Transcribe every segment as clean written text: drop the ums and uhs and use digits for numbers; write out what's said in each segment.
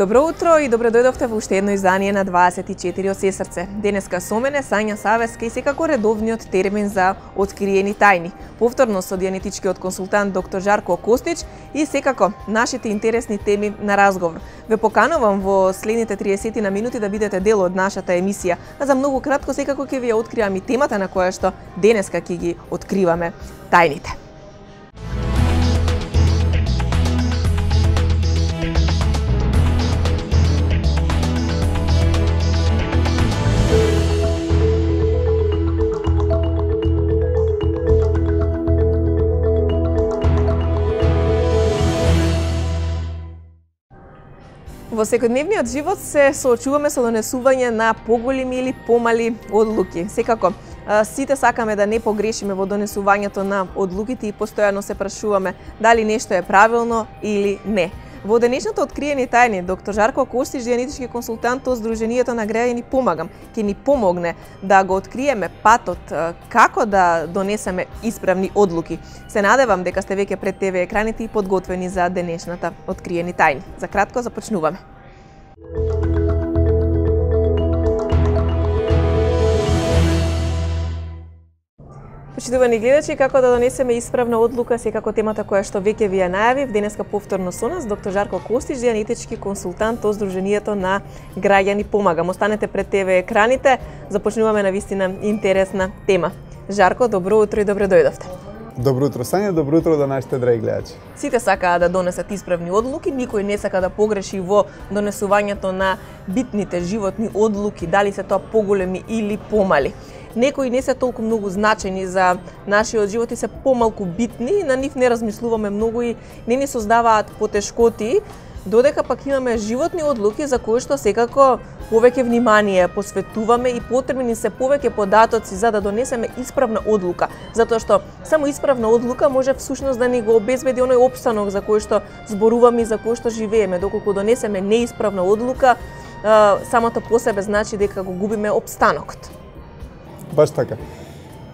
Добро утро и добре дојдовте во уште едно издание на 24 од Сесрце. Денеска со мене Сања Савеска и секако редовниот термин за откриени тајни. Повторно со дијанетичкиот консултант доктор Жарко Костич и секако нашите интересни теми на разговор. Ве поканувам во следните 30 на минути да бидете дел од нашата емисија, а за многу кратко секако ќе ви ја откривам и темата на која што денеска ќе ги откриваме тајните. Во секојдневниот живот се соочуваме со донесување на поголеми или помали одлуки. Секако, сите сакаме да не погрешиме во донесувањето на одлуките и постојано се прашуваме дали нешто е правилно или не. Во денешното откриени тајни, доктор Жарко Костич, дијанетички консултант од Сдруженијето на Граѓани Помагам, ќе ни помогне да го откриеме патот како да донесеме исправни одлуки. Се надевам дека сте веќе пред ТВ екраните и подготвени за денешната откриени тајни. За кратко започнуваме. Почитувани гледачи, како да донесеме исправна одлука, секако темата која што веќе ви ја најавив, денеска повторно со нас доктор Жарко Костич, дијанетички консултант од Сдруженијето на Граѓани Помагам. Останете пред ТВ екраните, започнуваме на вистина интересна тема. Жарко, добро утро и добре дојдовте. Добро утро, Сања, добро утро до нашите драги гледачи. Сите сакаат да донесат исправни одлуки, никој не сака да погреши во донесувањето на битните животни одлуки, дали се тоа поголеми или помали. Некои не се толку многу значени за нашиот живот и се помалку битни, на нив не размислуваме многу и не ни создаваат потешкоти, додека пак имаме животни одлуки за кои што секако повеќе внимание посветуваме и потребни се повеќе податоци за да донесеме исправна одлука, затоа што само исправна одлука може всушност да ни го обезбеди оној опстанок за кој што зборуваме и за кој што живееме, доколку донесеме неисправна одлука, самото по себе значи дека го губиме опстанокот. Баш така.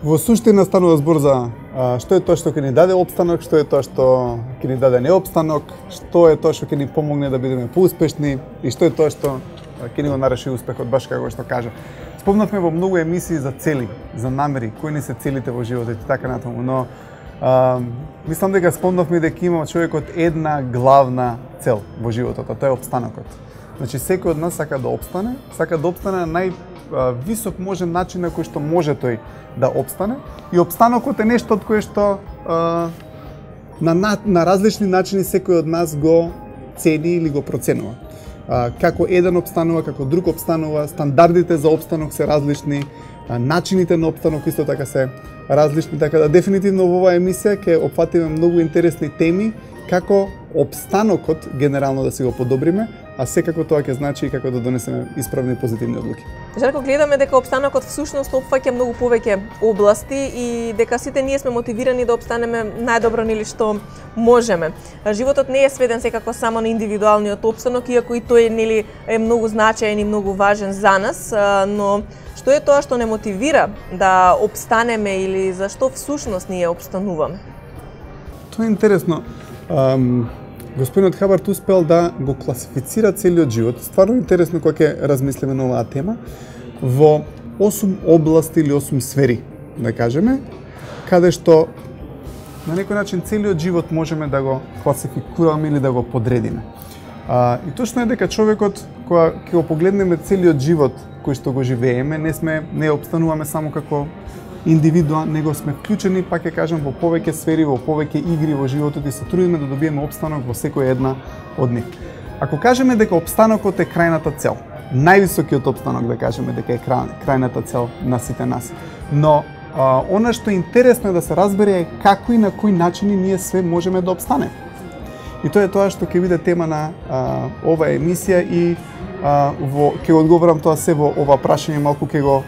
Во суштина станува збор за што е тоа што ќе ни даде опстанок, што е тоа што ќе ни даде неопстанок, што е тоа што ќе ни помогне да бидеме поуспешни и што е тоа што ќе ни го нареши успехот, баш како што кажа. Спомнавме во многу емисии за цели, за намери, кои не се целите во животот и така натаму, но мислам дека спомнавме дека има човекот една главна цел во животот, а тоа е опстанокот. Значи секој од нас сака да опстане на највисок можен начин на кој што може тој да опстане и опстанокот е нешто од кое што на различни начини секој од нас го цени или го проценува. Како еден опстанува, како друг опстанува, стандардите за опстанок се различни, начините на опстанок исто така се различни, така да дефинитивно во оваа емисија ќе опфатиме многу интересни теми како опстанокот генерално да си го подобриме, а секако тоа ќе значи и како да донесеме исправни и позитивни одлуки. Жарко, гледаме дека опстанокот всушност опфаќа многу повеќе области и дека сите ние сме мотивирани да опстанеме најдобро нели што можеме. Животот не е сведен секако само на индивидуалниот опстанок, иако и тој нели е многу значаен и многу важен за нас, но што е тоа што не мотивира да опстанеме или зашто всушност ние опстануваме? Тоа е интересно. Господинот Хабарт успел да го класифицира целиот живот. Стварно интересно кога ќе размислиме на оваа тема во 8 области или 8 сфери, да кажеме, каде што на некој начин целиот живот можеме да го класификуваме или да го подредиме. И точно е дека човекот, кога ќе го погледнеме целиот живот кој што го живееме, не опстануваме само како индивидуа, него сме вклучени, пак ќе кажам, во повеќе сфери, во повеќе игри во животот и се трудиме да добиеме опстанок во секоја една од нив. Ако кажеме дека опстанокот е крајната цел, највисокиот опстанок да кажеме дека е крајната цел на сите нас, но она што е интересно да се разбере е како и на кои начини ние све можеме да опстанеме. И тоа е тоа што ќе биде тема на оваа емисија и ќе одговорам тоа се во ова прашање, малку ќе го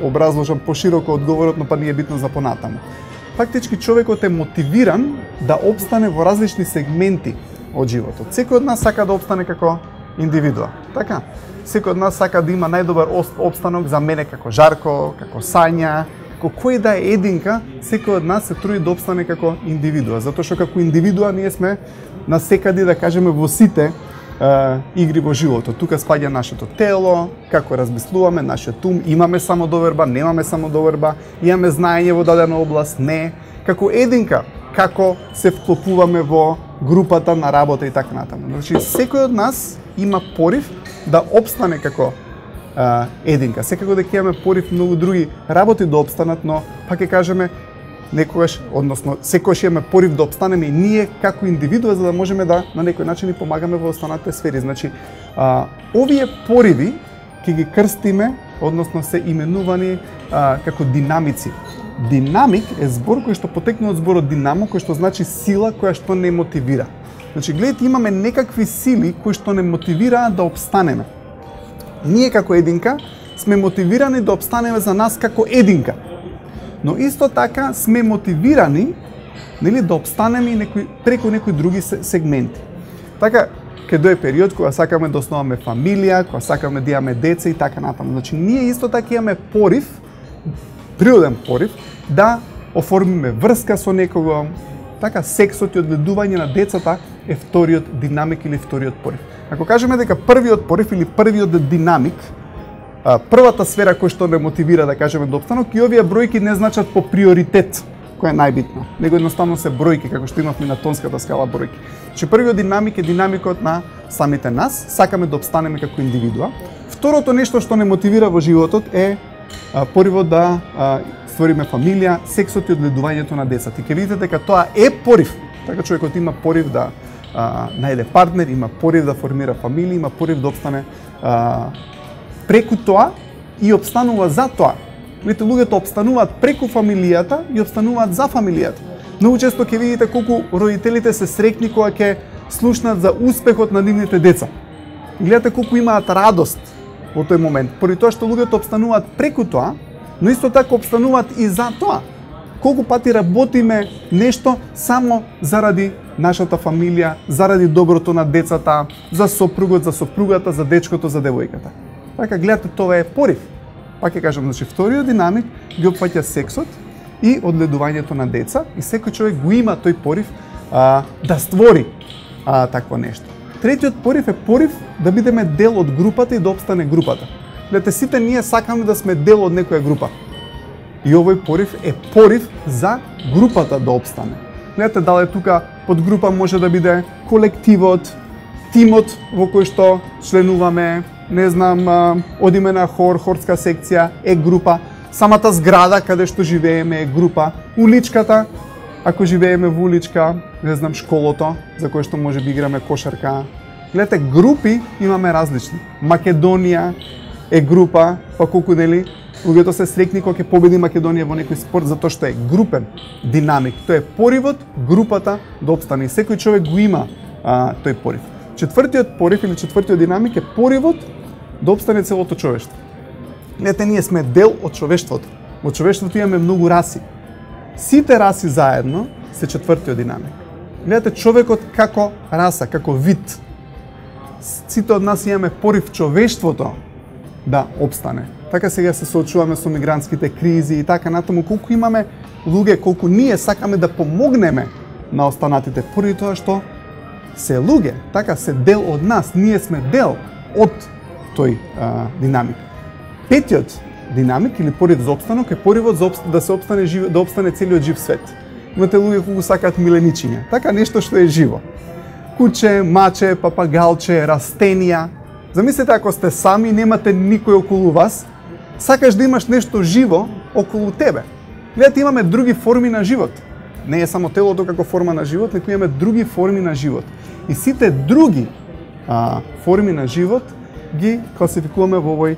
образложам пошироко одговорот, но па не е битно за понатаму. Фактички човекот е мотивиран да опстане во различни сегменти од животот. Секој од нас сака да опстане како индивидуа. Така? Секој од нас сака да има најдобар опстанок за мене како Жарко, како Сања, како кој да е единка, секој од нас се труди да опстане како индивидуа, затоа што како индивидуа ние сме насекаде, да кажеме, во сите игри во животот. Тука спаѓа нашето тело, како размислуваме, нашиот ум, имаме самодоверба, немаме самодоверба, имаме знаење во дадена област, не, како единка, како се вклопуваме во групата на работа и така натаму. Значи, секој од нас има порив да опстане како единка. Секако дека имаме порив многу други работи да опстанат, но пак ќе кажеме некогаш, односно секогаш имаме порив да опстанеме и ние како индивидуа за да можеме да на некој начин и помагаме во останатите сфери. Значи, овие пориви ќе ги крстиме, односно се именувани како динамици. Динамик е збор кој што потекнува од зборот динамо, кој што значи сила која што не мотивира. Значи, гледате, имаме некакви сили кои што не мотивираат да опстанеме. Ние како единка сме мотивирани да опстанеме за нас како единка. Но исто така сме мотивирани, нели, да опстанеме и преку некои други сегменти. Така, ќе дое период кога сакаме да основаме фамилија, кога сакаме да имаме деца и така натаму. Значи, ние исто така имаме порив, природен порив, да оформиме врска со некого. Така, сексот и одгледување на децата е вториот динамик или вториот порив. Ако кажеме дека првиот порив или првиот динамик, првата сфера која што не мотивира да кажеме да опстанок, и овие бројки не значат по приоритет која е најбитна, него едноставно се бројки, како што имавме на тонската скала бројки. Значи, првиот динамик е динамикот на самите нас, сакаме да опстанеме како индивидуа. Второто нешто што не мотивира во животот е поривот да створиме фамилија, сексот и одгледувањето на децата. И ќе видите дека тоа е порив. Така човекот има порив да најде партнер, има порив да формира фамилија, има порив да опстане преку тоа и опстанува за тоа. Видите, луѓето опстануваат преку фамилијата и опстануваат за фамилијата. Многу често ќе видите колку родителите се среќни кога ќе слушнат за успехот на нивните деца. И гледате колку имаат радост во тој момент, поради тоа што луѓето опстануваат преку тоа, но исто така опстануваат и за тоа. Колку пати работиме нешто само заради нашата фамилија, заради доброто на децата, за сопругот, за сопругата, за дечкото, за девојката. Така, гледате, тоа е порив. Пак ќе кажам, значи, вториот динамик ги опфаќа сексот и одгледувањето на деца, и секој човек го има тој порив да створи такво нешто. Третиот порив е порив да бидеме дел од групата и да опстане групата. Гледате, сите ние сакаме да сме дел од некоја група. И овој порив е порив за групата да опстане. Гледате, дали тука под група може да биде колективот, тимот во кој што членуваме, не знам, одиме на хор, хорска секција е група, самата зграда каде што живееме е група, уличката, ако живееме во уличка, не знам, школото, за кој што може би играме кошарка. Гледате, групи имаме различни. Македонија е група, па колку дели, луѓето се среќни кога ќе победи Македонија во некој спорт, затоа што е групен динамик. Тоа е поривот, групата да опстане. И секој човек го има тој порив. Четвртиот порив или четвртиот динамик е поривот да опстане целото човештво. Гледате, ние сме дел од човештвото. Во човештвото имаме многу раси. Сите раси заедно се четвртиот динамик. Гледате, човекот како раса, како вид. Сите од нас имаме порив човештвото да опстане. Така сега се соочуваме со мигрантските кризи и така натаму, колку имаме луѓе, колку ние сакаме да помогнеме на останатите, поради тоа што се луѓе, така се дел од нас, ние сме дел од тој динамик. Петиот динамик или порив за опстанок е поривот за да се опстане да опстане целиот жив свет. Имате луѓе кои сакаат миленичиња, така нешто што е живо. Куче, маче, папагалче, растенија. Замислете ако сте сами и немате никој околу вас, сакаш да имаш нешто живо околу тебе. Гледате, имаме други форми на живот. Не е само телото како форма на живот, неко имаме други форми на живот. И сите други форми на живот ги класификуваме во овој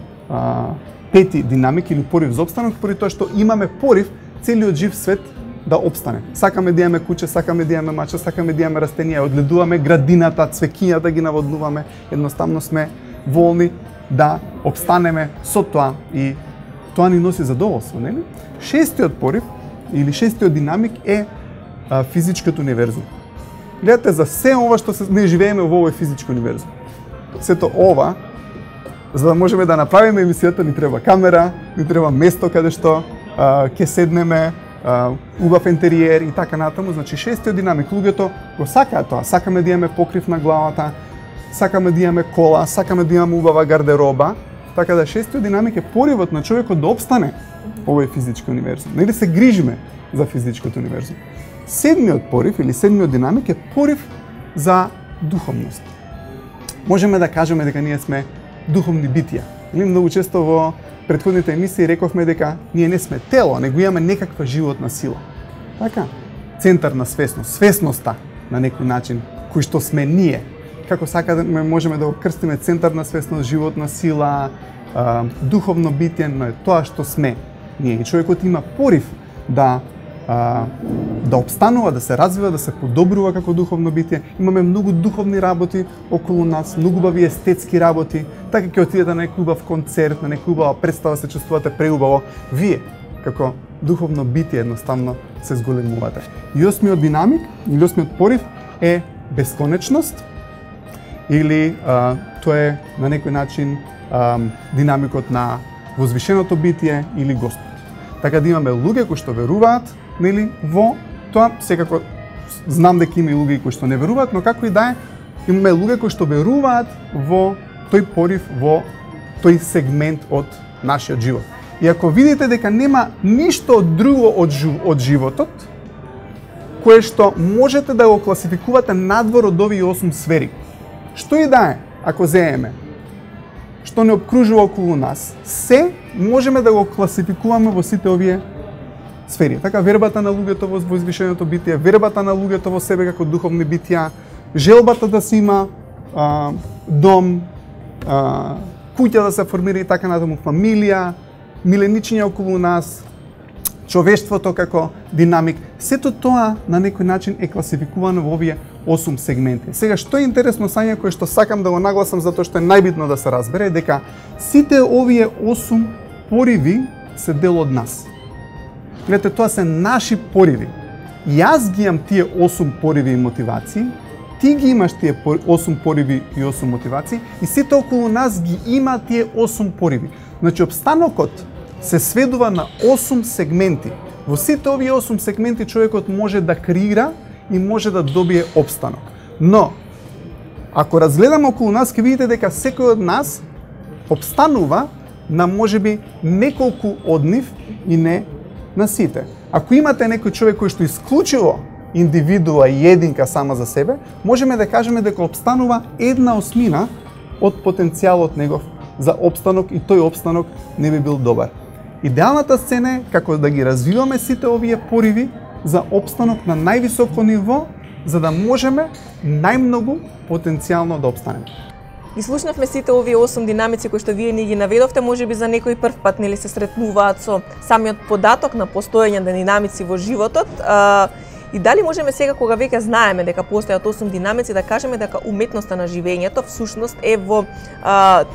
пети динамик или порив за опстанок, поради тоа што имаме порив целиот жив свет да опстане. Сакаме да имаме куче, сакаме да имаме мача, сакаме да имаме растенија, одгледуваме градината, цвеќињата ги наводнуваме, едноставно сме волни да опстанеме со тоа и тоа ни носи задоволство, нели? Шестиот порив или шестиот динамик е физичкиот универзум. Гледате, за се ова што не живееме во овој физички универзум. Сето ова, за да можеме да направиме емисијата, ни треба камера, ни треба место каде што ќе седнеме, убав интериер и така натаму. Значи, шестиот динамик, луѓето го сакаат тоа. Сакаме да имаме покрив на главата, сакаме да имаме кола, сакаме да имаме убава гардероба, така да шестиот динамик е поривот на човекот да опстане овој физички универзум. Нели се грижиме за физичкиот универзум. Седмиот порив или седмиот динамик е порив за духовност. Можеме да кажеме дека ние сме духовни битија. Или многу често во претходните емисии рековме дека ние не сме тело, него имаме некаква животна сила. Така, центар на свесност, свесноста на некој начин, кој што сме ние. Како сакаме можеме да го крстиме центар на свесност, животна сила, духовно битие, но е тоа што сме ние. И човекот има порив да опстанува, да се развива, да се подобрува како духовно битие. Имаме многу духовни работи околу нас, многу убави естетски работи. Така ќе отидете на некој убав концерт, на некоја убава представа, се чувствувате преубаво. Вие, како духовно битие, едноставно се зголемувате. И осмиот динамик, или осмиот порив е бесконечност, или тоа е на некој начин динамикот на возвишеното битие или Господ. Така да имаме луѓе кои што веруваат, нели, во тоа, секако знам дека има и луѓе кои што не веруваат, но како и да е, имаме луѓе кои што веруваат во тој порив, во тој сегмент од нашиот живот. И ако видите дека нема ништо друго од животот, кое што можете да го класификувате надвор од овие 8 сфери, што и да е, ако зееме, што не обкружува околу нас, се можеме да го класификуваме во сите овие сфери. Така, вербата на луѓето во возвишеното битие, вербата на луѓето во себе како духовни битија, желбата да се има дом, куќа да се формира и така натаму, фамилија, миленичиња околу нас, човештвото како динамик, сето тоа на некој начин е класификувано во овие 8 сегменти. Сега, што е интересно сање кое што сакам да го нагласам затоа што е најбитно да се разбере, дека сите овие 8 пориви се дел од нас. Гледате, тоа се наши пориви. Јас ги имам тие 8 пориви и мотивации, ти ги имаш тие 8 пориви и 8 мотивации и сите околу нас ги има тие 8 пориви. Значи, обстанокот се сведува на 8 сегменти. Во сите овие 8 сегменти човекот може да креира и може да добие обстанок. Но, ако разгледаме околу нас, ќе видите дека секој од нас обстанува на можеби неколку од нив и не на сите. Ако имате некој човек кој што исклучиво индивидуа и единка сама за себе, можеме да кажеме дека обстанува 1/8 од потенцијалот негов за обстанок и тој обстанок не би бил добар. Идеалната сцена е како да ги развиваме сите овие пориви за обстанок на највисоко ниво, за да можеме најмногу потенцијално да обстанеме. И слушнавме сите овие 8 динамици кои што вие ни ги наведовте, можеби за некој прв пат нели се сретнуваат со самиот податок на постоење на динамици во животот. И дали можеме сега кога веќе знаеме дека постојат 8 динамици да кажеме дека уметноста на живењето всушност е во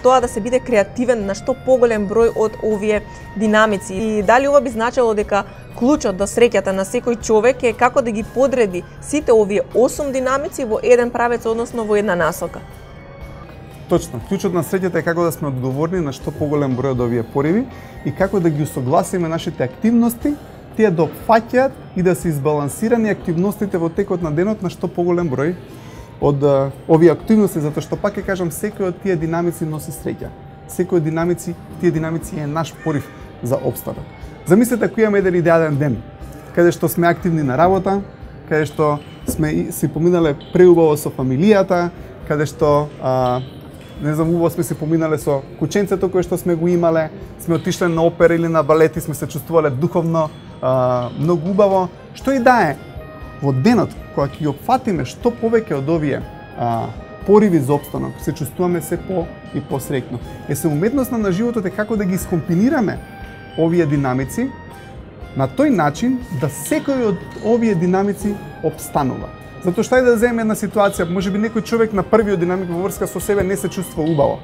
тоа да се биде креативен на што поголем број од овие динамици. И дали ова би значило дека клучот до среќата на секој човек е како да ги подреди сите овие 8 динамици во еден правец, односно во една насока? Точно, клучот на среќата е како да сме одговорни на што поголем број од овие пориви и како да ги усогласиме нашите активности, тие да опфаќаат и да се избалансирани активностите во текот на денот на што поголем број од овие активности, затоа што пак ќе кажам, секој од тие динамици носи среќа. Секој од тие динамици е наш порив за опстанок. Замислете ако имаме еден идеален ден, каде што сме активни на работа, каде што сме си поминале преубаво со фамилијата, каде што не знам, убаво сме се поминале со кученцето кое што сме го имале, сме отишле на опера или на балет и сме се чувствувале духовно многу убаво. Што и да е, во денот, кога ќе ги опфатиме што повеќе од овие пориви за опстанок, се чувствуваме се по и посреќно. Се уметноста на животот е како да ги скомпинираме овие динамици на тој начин да секој од овие динамици опстанува. Затоа што да земеме една ситуација, можеби некој човек на првиот динамик во врска со себе не се чувствува убаво.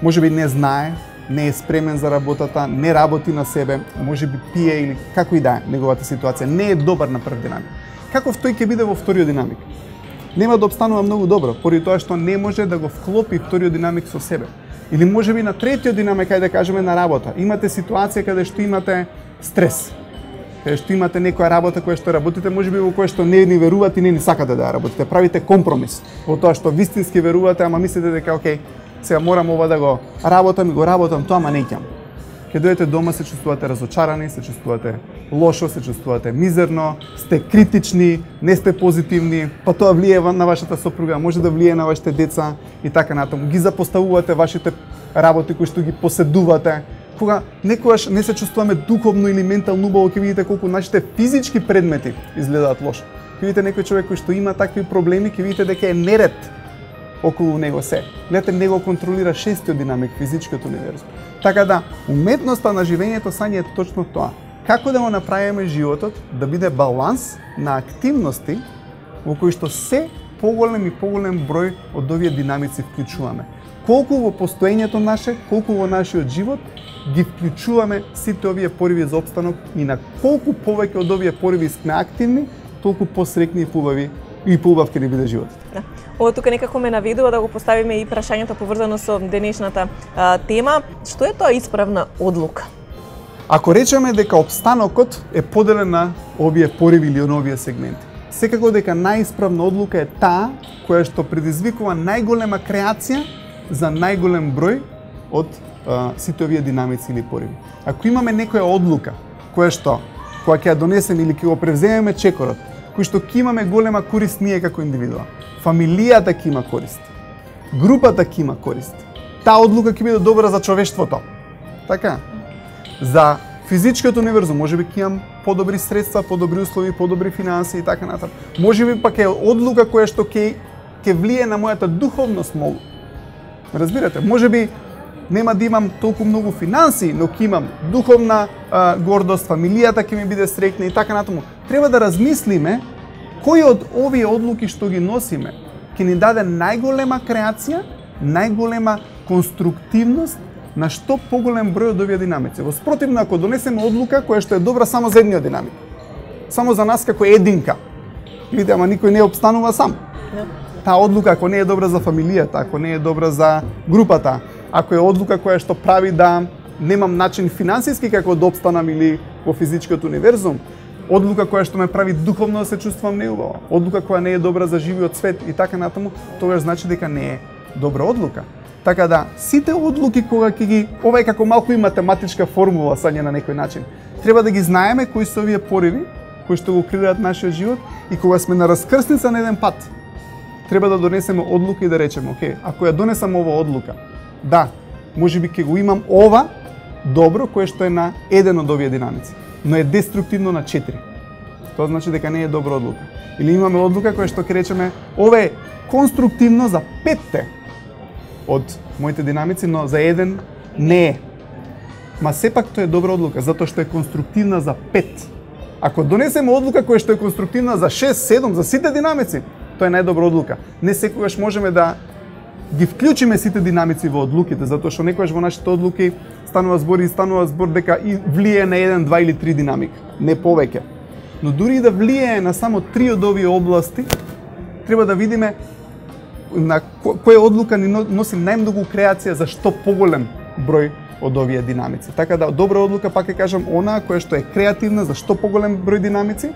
Можеби не знае, не е спремен за работата, не работи на себе, можеби пие или како и да е неговата ситуација, не е добар на прв динамик. Каков тој ќе биде во вториот динамик? Нема да обстанува многу добро, поради тоа што не може да го вклопи вториот динамик со себе. Или можеби на третиот динамик, кај да кажеме на работа, имате ситуација каде што имате стрес. каде што имате некоја работа која што работите, можеби во која што не ни верувате и не ни сакате да ја работите. Правите компромис во тоа што вистински верувате, ама мислите дека окей, сега морам ова да го работам тоа, ама неќам. Ке дојдете дома, се чувствувате разочарани, се чувствувате лошо, се чувствувате мизерно, сте критични, не сте позитивни, па тоа влие на вашата сопруга, може да влие на вашите деца и така натаму. Ги запоставувате вашите работи кои што ги поседувате. Кога некогаш не се чувствуваме духовно или ментално убаво, ќе видите колку нашите физички предмети изгледаат лошо. Ќе видите некој човек кој што има такви проблеми, ќе видите дека е неред околу него се. Гледате, него контролира шестиот динамик, физичкиот универзум. Така да, уметноста на живењето сање е точно тоа. Како да го направиме животот да биде баланс на активности во кои што се поголем и поголем број од овие динамици вклучуваме. Колку во постоењето наше, колку во нашиот живот ги вклучуваме сите овие пориви за опстанок и на колку повеќе од овие пориви сме активни, толку посрекни и поубави и поубав ќе ни биде животот. Да. Ова тука некако ме наведува да го поставиме и прашањето поврзано со денешната тема. Што е тоа исправна одлука? Ако речеме дека опстанокот е поделен на овие пориви или оновие сегменти, секако дека најисправна одлука е таа која што предизвикува најголема креација за најголем број од сите овие динамици или пориви. Ако имаме некоја одлука која ќе ја донесеме или ќе го превземеме чекорот, кој што ќе имаме голема корист ние како индивидуа, фамилијата ќе има корист, групата ќе има корист, таа одлука ќе биде добра за човештвото. Така, за физичкиот универзум можеби ќе имам подобри средства, подобри услови, подобри финанси и така натаму. Можеби пак е одлука која што ќе влие на мојата духовност многу. Разбирате, можеби нема да имам толку многу финанси, но ќе имам духовна гордост, фамилијата ќе ми биде среќна и така натаму. Треба да размислиме кои од овие одлуки што ги носиме ќе ни даде најголема креација, најголема конструктивност на што поголем број од овие динамици. Во спротивно, ако донесеме одлука која што е добра само за едниот динамик, само за нас како единка, видите, ама никој не опстанува сам. Таа одлука, ако не е добра за фамилијата, ако не е добра за групата, ако е одлука која што прави да немам начин финансиски како да опстанам или во физичкиот универзум, одлука која што ме прави духовно да се чувствувам неубаво, одлука која не е добра за живиот свет и така натаму, тогаш значи дека не е добра одлука. Така да, сите одлуки кога ќе ги, ова е како малку и математичка формула сање на некој начин. Треба да ги знаеме кои се овие пориви кои што го креираат нашиот живот и кога сме на раскрсница на еден пат, треба да донесеме одлука и да речеме, окей, ако ја донесам ова одлука, да, можеби ќе го имам ова добро кое што е на еден од овие динамици, но е деструктивно на 4. Тоа значи дека не е добра одлука. Или имаме одлука која што ќе речеме, ова е конструктивно за 5 од моите динамици, но за еден не е. Ма сепак тоа е добра одлука, затоа што е конструктивна за 5. Ако донесеме одлука која што е конструктивна за 6, 7, за сите динамици, тоа е најдобра одлука. Не секогаш можеме да ги вклучиме сите динамици во одлуките, затоа што некогаш во нашите одлуки станува збор дека и влие на 1, 2 или 3 динамик, не повеќе. Но дури и да влие на само 3 од овие области, треба да видиме на која одлука ни носи најмногу креација за што поголем број од овие динамици. Така да, добра одлука, пак ќе кажам, онаа која што е креативна за што поголем број динамици,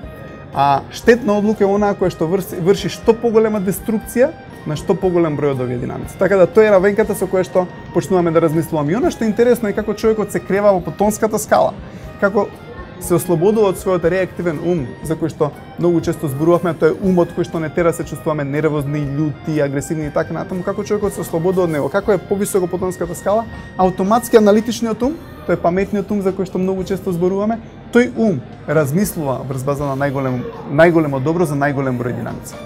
а штетна одлука е онаа која што врши што поголема деструкција на што поголем број од овие динамици. Така да, тоа е равенката со која што почнуваме да размислуваме. И она што е интересно е како човекот се крева во потонската скала, како се ослободува од својот реактивен ум, за кој што многу често зборувавме, тоа е умот кој што не тера се чувствуваме нервозни, љути, агресивни и така натаму, како човекот се ослободува од него, како е повисоко потонската скала, автоматски аналитичниот ум, тој е паметниот ум за кој што многу често зборуваме, тој ум размислува врз база на најголемо добро за најголем број динамици.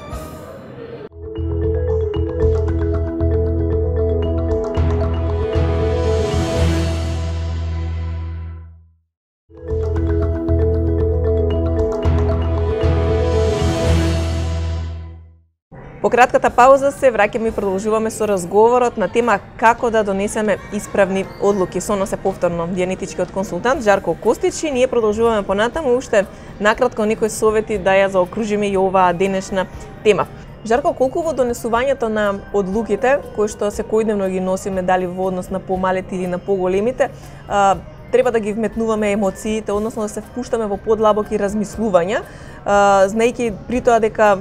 По кратката пауза се враќаме и продолжуваме со разговорот на тема како да донесеме исправни одлуки. Со нас е повторно дијанетичкиот консултант Жарко Костич и ние продолжуваме понатаму уште накратко некои совети да ја заокружиме и оваа денешна тема. Жарко, колку во донесувањето на одлуките, кои што секојдневно ги носиме, дали во однос на помалите или на поголемите, треба да ги вметнуваме емоциите, односно да се впуштаме во подлабоки размислувања, знаејќи при тоа дека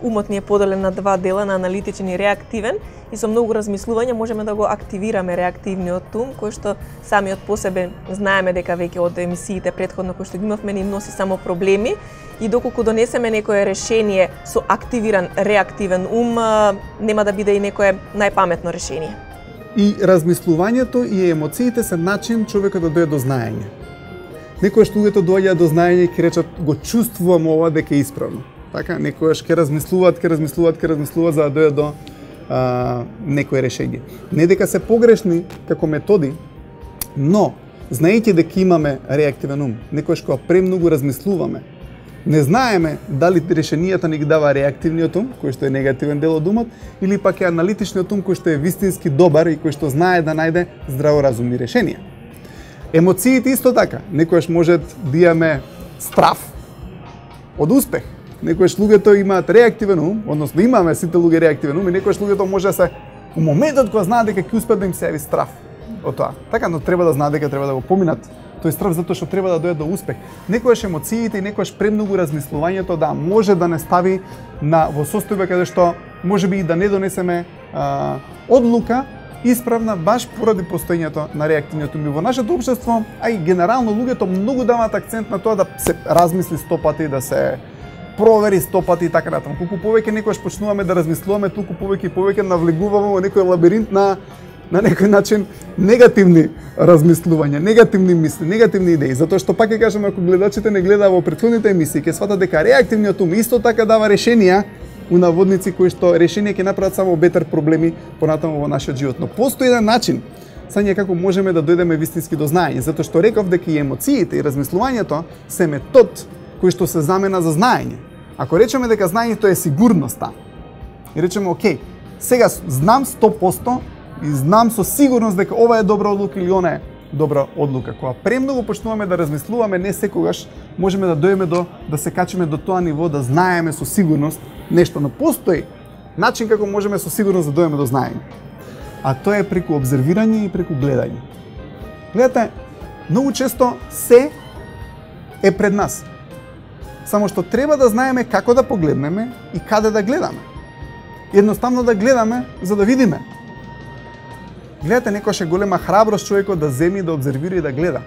умот ни е поделен на два дела, на аналитичен и реактивен, и со многу размислување можеме да го активираме реактивниот ум, кој што самиот по себе знаеме дека веќе од емисиите претходно кои што ги имавме ни носи само проблеми, и доколку донесеме некое решение со активиран реактивен ум, нема да биде и некое најпаметно решение. И размислувањето и емоциите се начин човекот да дојде до знаење. Некојаш луѓето доаѓаат до знаење и ќе речат го чувствувам ова дека е исправно. Така, некојаш ќе размислуваат за да дојдат до некое решение. Не дека се погрешни како методи, но знаејќи дека имаме реактивен ум, некојаш кога премногу размислуваме, не знаеме дали решенијата ни ги дава реактивниот ум, кој што е негативен дел од умот, или пак е аналитичниот ум кој што е вистински добар и кој што знае да најде здраворазумни решенија. Емоциите исто така, некојаш може да имаме страв од успех. Некојаш луѓето имаат реактивен ум, односно имаме сите луѓе реактивен ум, и некојаш луѓето може да се у моментот кога знаат дека ќе успеат да им се јави страв од тоа. Така, но треба да знаат дека треба да го поминат тој страв затоа што треба да дојде до успех. Некојаш емоциите и некојаш премногу размислувањето да може да не стави во состојба каде што можеби и да не донесеме одлука исправна баш поради постоењето на реактивниот ум. Во нашето општество, а и генерално луѓето многу даваат акцент на тоа да се размисли 100 пати, да се провери 100 пати и така натаму. Колку повеќе некојаш почнуваме да размислуваме, толку повеќе и повеќе навлегуваме во некој лабиринт на некој начин негативни размислувања, негативни мисли, негативни идеи. Затоа што пак ќе кажам, ако гледачите не гледаа во претходните емисии, ќе сватат дека реактивниот ум исто така дава решенија у наводници кои што решенија ќе направат само бетер проблеми понатаму во нашиот живот. Но постои еден начин сање како можеме да дојдеме вистински до знаење, затоа што реков дека и емоциите и размислувањето се метод кој што се замена за знаење. Ако речеме дека знаењето е сигурноста, и речеме, окей, сега знам 100% и знам со сигурност дека ова е добра одлука или она е добра одлука. Кога премногу почнуваме да размислуваме, не секогаш можеме да дојдеме да се качиме до тоа ниво, да знаеме со сигурност нешто, но постои начин како можеме со сигурност да дојдеме до знаење. А тоа е преку обзервирање и преку гледање. Гледате, многу често се е пред нас. Само што треба да знаеме како да погледнеме и каде да гледаме. Едноставно да гледаме за да видиме. Гледате, некојаш е голема храброст човекот да земи, да обзервира и да гледа.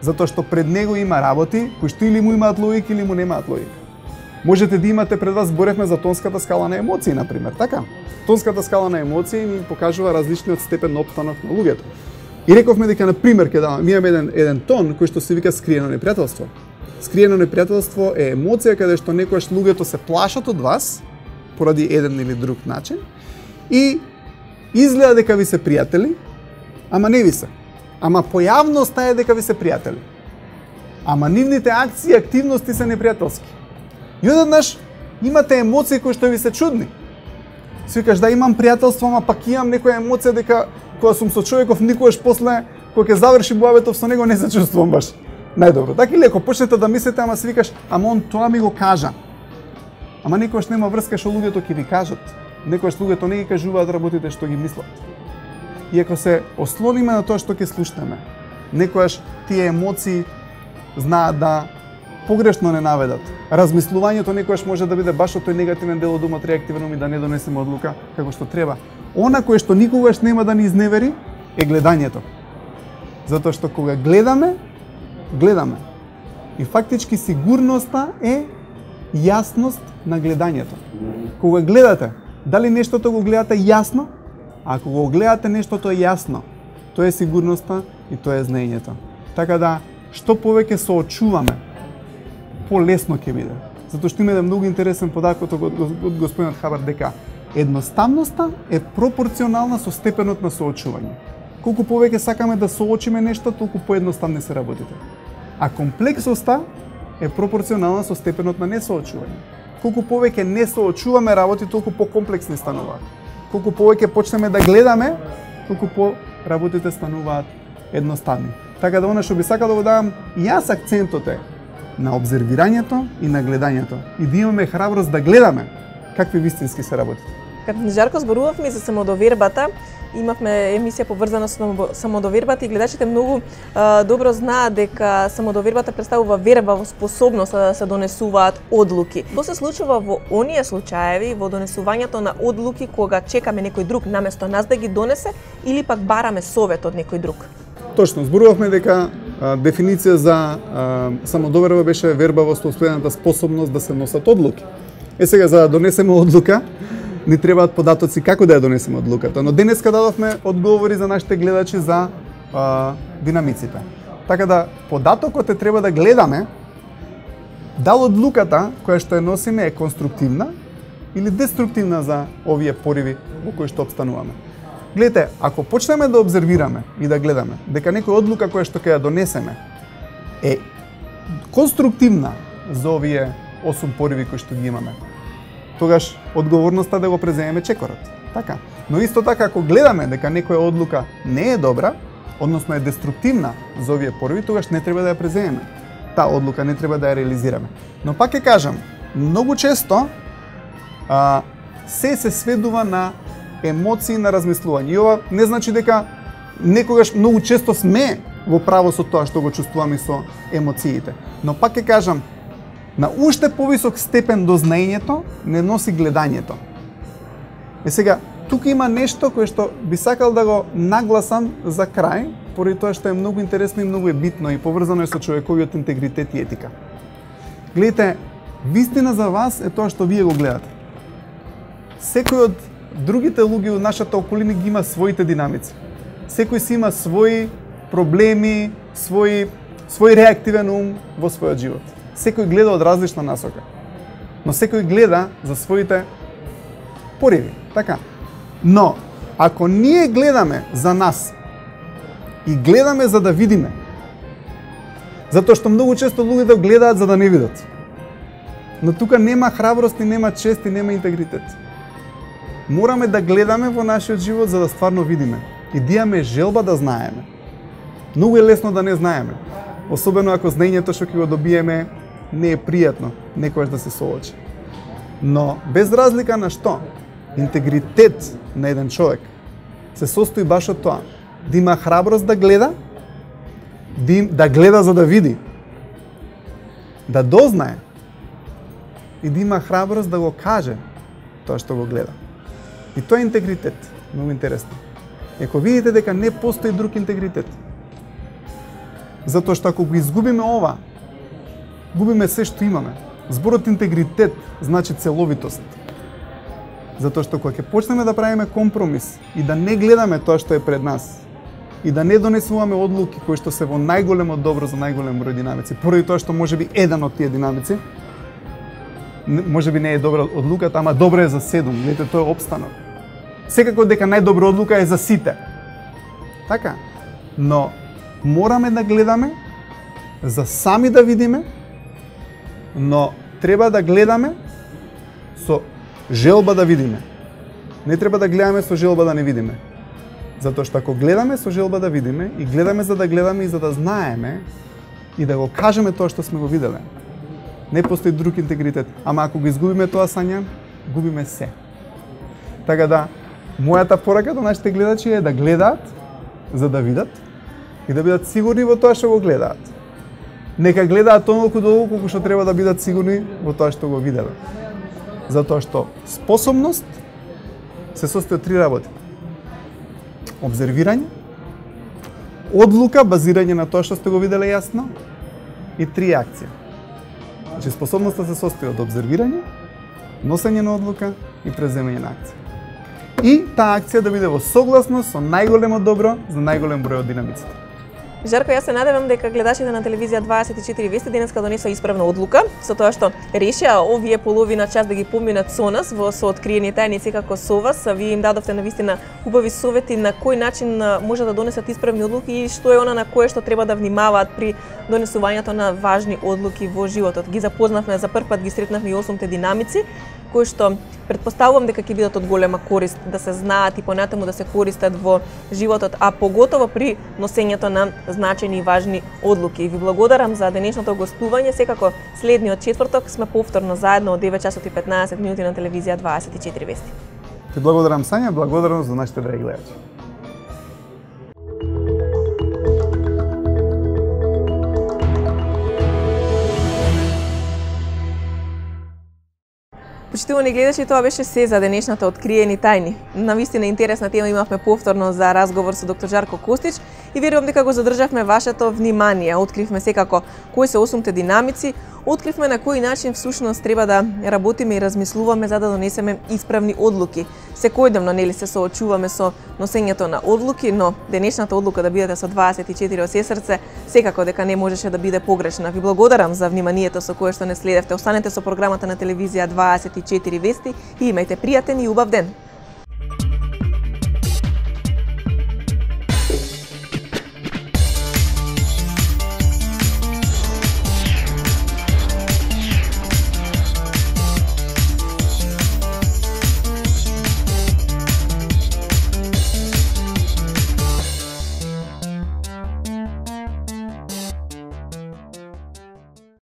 Затоа што пред него има работи кои што или му имаат логика или му немаат логика. Можете да имате пред вас, зборевме за тонската скала на емоции, например, така? Тонската скала на емоции ни покажува различниот степен на опстанок на луѓето. И рековме дека, например, имаме еден тон кој што се вика скриено непријателство. Скриено непријателство е емоција каде што некојаш луѓето се плашат од вас поради еден или друг начин и изгледа дека ви се пријатели, ама не ви се. Ама појавноста е дека ви се пријатели. Ама нивните акции и активности се непријателски. И одеднаш имате емоции кои што ви се чудни. Си викаш да имам пријателство, ама пак имам некоја емоција дека кога сум со човеков никогаш после кога ќе заврши боаветов со него не се чувствувам баш најдобро. Така или ако почнете да мислите, ама си викаш, ама он тоа ми го кажа. Ама некојаш нема врска што луѓето ќе ви кажат. Некојаш луѓето не ги кажуваат работите што ги мислат. И ако се ослониме на тоа што ќе слушнеме, некојаш тие емоции знаат да погрешно не наведат. Размислувањето некојаш може да биде баш од тој негативен дел од умот, реактивен ум и да не донесеме одлука како што треба. Она кое што никогаш нема да ни изневери е гледањето. Затоа што кога гледаме. И фактички сигурноста е јасност на гледањето. Кога гледате, дали нештото го гледате јасно? Ако го гледате нештото јасно, тоа е сигурноста и тоа е знаењето. Така да, што повеќе соочуваме, полесно ќе биде. Затоа што има еден многу интересен податок од господинот Хабар дека едноставноста е пропорционална со степенот на соочување. Колку повеќе сакаме да соочиме нешто, толку поедноставни се работите. А комплексноста е пропорционална со степенот на несоочување. Колку повеќе не соочуваме работи, толку покомплексни стануваат. Колку повеќе почнеме да гледаме, толку по работите стануваат едноставни. Така да, она што би сакал да го давам јас акцентот е на обзервирањето и на гледањето. И да имаме храброст да гледаме какви вистински се работите. Жарко, зборувавме за самодовербата. Имавме емисија поврзана со самодовербата и гледачите многу добро знаат дека самодовербата представува верба во способност да се донесуваат одлуки. Што се случува во оние случаеви, во донесувањето на одлуки кога чекаме некој друг наместо нас да ги донесе или пак бараме совет од некој друг? Точно, зборувавме дека дефиниција за самодоверба беше верба во состојаната способност да се носат одлуки. Сега за да донесеме одлука, ни требаат податоци како да ја донесеме одлуката, но денеска дадовме одговори за нашите гледачи за динамиците. Така да податокот треба да гледаме дали одлуката која што ја носиме е конструктивна или деструктивна за овие пориви во кои што обстануваме. Гледате, ако почнеме да обзервираме и да гледаме дека некоја одлука која што ќе ја донесеме е конструктивна за овие 8 пориви кои што ги имаме, тогаш одговорноста да го преземеме чекорот. Така. Но исто така ако гледаме дека некоја одлука не е добра, односно е деструктивна за овие пориви, тогаш не треба да ја преземеме. Таа одлука не треба да ја реализираме. Но пак ќе кажам, многу често се сведува на емоции, на размислување. И ова не значи дека некогаш многу често сме во право со тоа што го чувствуваме со емоциите. Но пак ќе кажам, на уште повисок степен до знаењето не носи гледањето. Сега, тука има нешто кое што би сакал да го нагласам за крај, поради тоа што е многу интересно и многу е битно и поврзано е со човековиот интегритет и етика. Гледате, вистина за вас е тоа што вие го гледате. Секој од другите луѓе од нашата околина ги има своите динамици. Секој си има своји проблеми, свој реактивен ум во својот живот. Секој гледа од различна насока, но секој гледа за своите пориви, така. Но, ако ние гледаме за нас и гледаме за да видиме, затоа што многу често луѓето гледаат за да не видат, но тука нема храброст, и нема чест, и нема интегритет. Мораме да гледаме во нашиот живот за да стварно видиме и да имаме желба да знаеме. Многу е лесно да не знаеме, особено ако знаењето што ќе го добиеме не е пријатно некојаш да се соочи. Но без разлика на што, интегритет на еден човек се состои баш од тоа, да има храброст да гледа, да гледа за да види, да дознае и да има храброст да го каже тоа што го гледа. И тоа е интегритет, многу интересно. Ако видите дека не постои друг интегритет, затоа што ако го изгубиме ова, губиме се што имаме. Зборот интегритет значи целовитост. Затоа што кога ќе почнеме да правиме компромис и да не гледаме тоа што е пред нас и да не донесуваме одлуки кои што се во најголемо добро за најголем број динамици, поради тоа што можеби еден од тие динамици можеби не е добра одлуката, ама добра е за 7. Гледате, тоа е опстанок. Секако дека најдобра одлука е за сите. Така. Но мораме да гледаме за сами да видиме, но треба да гледаме со желба да видиме. Не треба да гледаме со желба да не видиме. Затоа што ако гледаме со желба да видиме и гледаме за да гледаме и за да знаеме и да го кажеме тоа што сме го виделе, не постои друг интегритет. Ама ако го изгубиме тоа сања, губиме се. Така да, мојата порака до нашите гледачи е да гледаат за да видат и да бидат сигурни во тоа што го гледаат. Нека гледаат толку долго колку што треба да бидат сигурни во тоа што го виделе. Затоа што способност се состои од 3 работи. Обзервирање, одлука базирање на тоа што сте го виделе јасно и 3 акции. Значи способноста се состои од обзервирање, носење на одлука и преземање на акција. И таа акција да биде во согласност со најголемо добро за најголем број од динамиците. Жарко, јас се надевам дека гледачите на телевизија 24 Вести денеска донесоа исправна одлука, со тоа што решија овие половина час да ги поминат со нас во сооткриени тајни секако со вас. Вие им дадовте навистина убави совети на кој начин може да донесат исправни одлуки и што е она на кое што треба да внимаваат при донесувањето на важни одлуки во животот. Ги запознавме за прв пат, ги сретнавме и 8 динамици, кои што претпоставувам дека ќе бидат од голема корист да се знаат и понатаму да се користат во животот, а поготово при носењето на значајни и важни одлуки. Ви благодарам за денешното гостување. Секако следниот четврток сме повторно заедно од 9 часот и 15 минути на телевизија 24 Вести. Ти благодарам, Сања, благодарност за нашите драги гледачи. Почитувани гледачи, тоа беше се за денешната Откриени тајни. Навистина интересна тема имавме повторно за разговор со доктор Жарко Костич и верувам дека го задржавме вашето внимание. Откривме секако кои се 8 динамици, откривме на кој начин всушност треба да работиме и размислуваме за да донесеме исправни одлуки. Секојдневно нели се соочуваме со носењето на одлуки, но денешната одлука да бидете со 24 од се срце секако дека не можеше да биде погрешна. Ви благодарам за вниманието со кое што не следевте. Останете со програмата на телевизија 24 вести и имајте пријатен и убав ден.